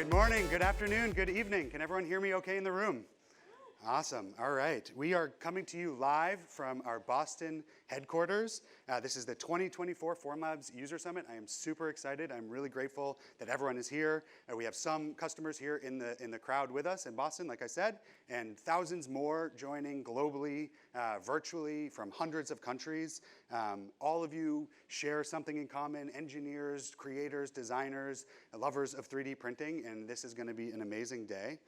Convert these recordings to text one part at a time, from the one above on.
Good morning, good afternoon, good evening. Can everyone hear me okay in the room? Awesome. All right. We are coming to you live from our Boston headquarters. This is the 2024 Formlabs User Summit. I am super excited. I'm really grateful that everyone is here. We have some customers here in the crowd with us in Boston, like I said, and thousands more joining globally, virtually from hundreds of countries. All of you share something in common: engineers, creators, designers, lovers of 3D printing, and this is going to be an amazing day.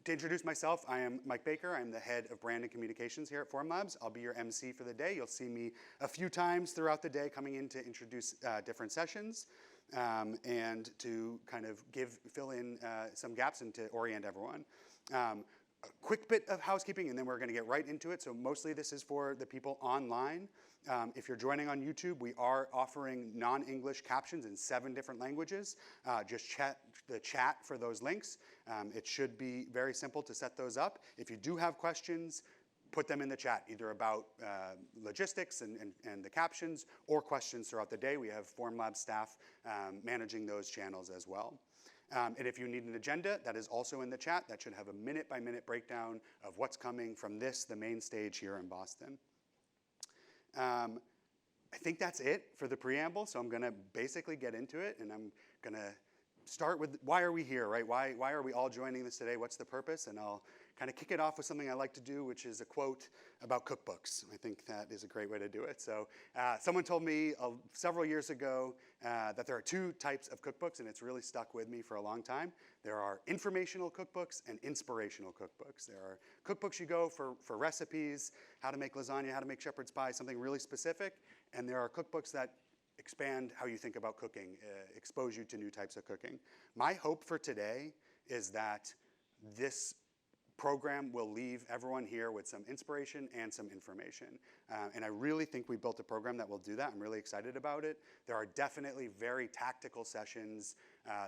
To introduce myself, I am Mike Baker. I'm the head of brand and communications here at Formlabs. I'll be your MC for the day. You'll see me a few times throughout the day coming in to introduce different sessions and to kind of fill in some gaps and to orient everyone. A quick bit of housekeeping, and then we're going to get right into it. So mostly this is for the people online. If you're joining on YouTube, we are offering non-English captions in 7 different languages. Just check the chat for those links. It should be very simple to set those up. If you do have questions, put them in the chat, either about logistics and the captions or questions throughout the day. We have Formlabs staff managing those channels as well. And if you need an agenda, that is also in the chat. That should have a minute-by-minute breakdown of what's coming from the main stage here in Boston. I think that's it for the preamble, so I'm going to basically get into it, and I'm going to start with why are we here, right? Why are we all joining this today? What's the purpose? And I'll kind of kick it off with something I like to do, which is a quote about cookbooks. I think that is a great way to do it. So someone told me several years ago that there are 2 types of cookbooks, and it's really stuck with me for a long time. There are informational cookbooks and inspirational cookbooks. There are cookbooks you go for recipes, how to make lasagna, how to make shepherd's pie, something really specific. And there are cookbooks that expand how you think about cooking, expose you to new types of cooking. My hope for today is that this program will leave everyone here with some inspiration and some information. And I really think we built a program that will do that. I'm really excited about it. There are definitely very tactical sessions,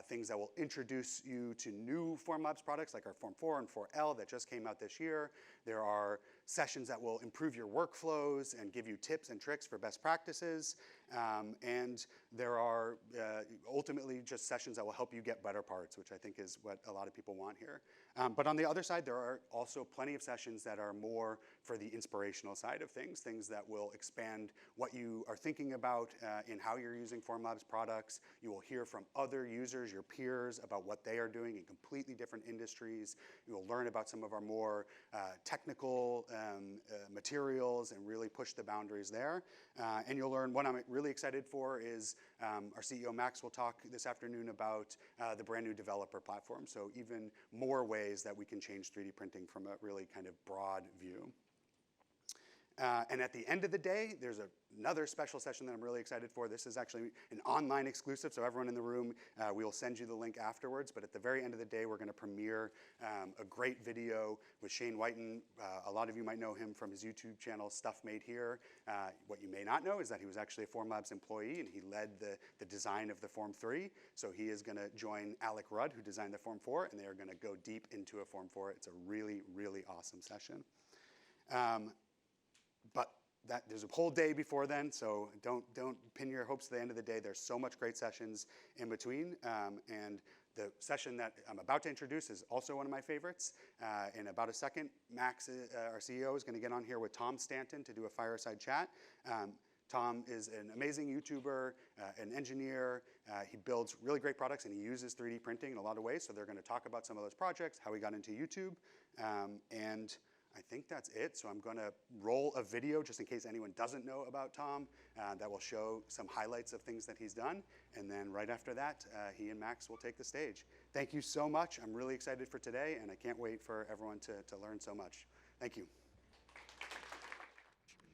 things that will introduce you to new Formlabs products like our Form 4 and 4L that just came out this year. There are sessions that will improve your workflows and give you tips and tricks for best practices. And there are ultimately just sessions that will help you get better parts, which I think is what a lot of people want here. But on the other side, there are also plenty of sessions that are more for the inspirational side of things that will expand what you are thinking about in how you're using Formlabs products. You will hear from other users, your peers, about what they are doing in completely different industries. You will learn about some of our more technical materials and really push the boundaries there. And you'll learn what I'm really excited for is our CEO Max will talk this afternoon about the brand new developer platform. So even more ways that we can change 3D printing from a really kind of broad view. And at the end of the day, there's another special session that I'm really excited for. This is actually an online exclusive, so everyone in the room, we will send you the link afterwards. But at the very end of the day, we're going to premiere a great video with Shane Whiten. A lot of you might know him from his YouTube channel, Stuff Made Here. What you may not know is that he was actually a Formlabs employee, and he led the design of the Form 3. So he is going to join Alec Rudd, who designed the Form 4, and they are going to go deep into a Form 4. It's a really, really awesome session. But there's a whole day before then, so don't pin your hopes to the end of the day. There's so much great sessions in between. And the session that I'm about to introduce is also one of my favorites. In about a second, Max, our CEO, is going to get on here with Tom Stanton to do a fireside chat. Tom is an amazing YouTuber, an engineer. He builds really great products, and he uses 3D printing in a lot of ways. So they're going to talk about some of those projects, how he got into YouTube, and I think that's it. So I'm going to roll a video just in case anyone doesn't know about Tom that will show some highlights of things that he's done. And then right after that, he and Max will take the stage. Thank you so much. I'm really excited for today, and I can't wait for everyone to learn so much. Thank you.